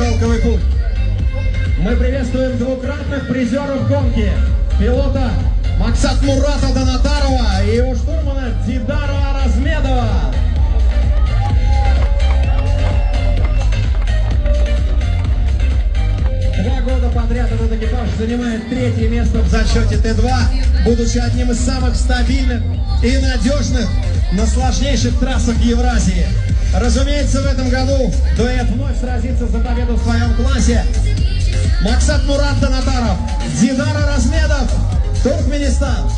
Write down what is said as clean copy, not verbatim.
шелковый путь. Мы приветствуем двукратных призеров гонки. Пилота Максат Мурата Донатарова и его штурмана Дидара Размедова. Два года подряд этот экипаж занимает третье место в зачете Т2, будучи одним из самых стабильных и надежных на сложнейших трассах Евразии. Разумеется, в этом году дуэт вновь сразится за победу в своем классе. Максат Мурат Донатаров, Дидара Размедов, Туркменистан.